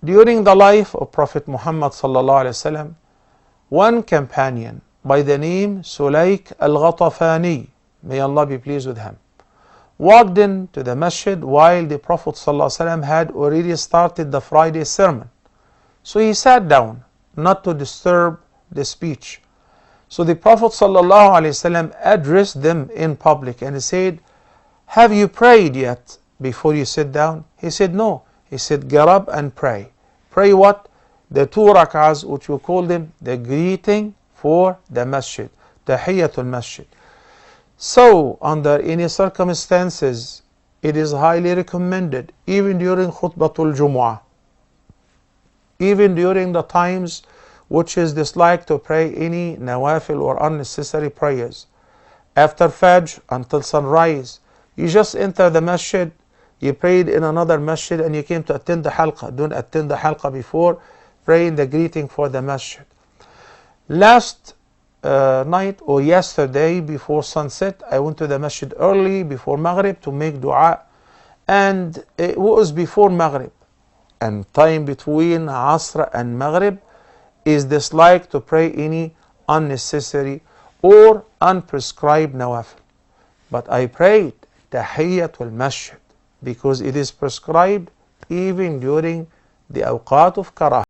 During the life of Prophet Muhammad sallallahu alaihi wasallam, one companion by the name Sulaik al-Ghatafani, may Allah be pleased with him, walked into the masjid while the Prophet ﷺ had already started the Friday sermon. So he sat down, not to disturb the speech. So the Prophet ﷺ addressed them in public and he said, "Have you prayed yet before you sit down?" He said, "No." He said, "Get up and pray." Pray what? The 2 rakahs, which we call them the greeting for the masjid, Tahiyatul Masjid. So, under any circumstances, it is highly recommended, even during Khutbatul Jumu'ah, even during the times which is disliked to pray any nawafil or unnecessary prayers. After Fajr until sunrise, you just enter the masjid, you prayed in another masjid and you came to attend the halqa. Don't attend the halqa before praying the greeting for the masjid. Last night or yesterday before sunset, I went to the masjid early before Maghrib to make dua, and it was before Maghrib, and time between Asr and Maghrib is disliked to pray any unnecessary or unprescribed nawafil. But I prayed Tahiyatul Masjid because it is prescribed even during the awqat of karah.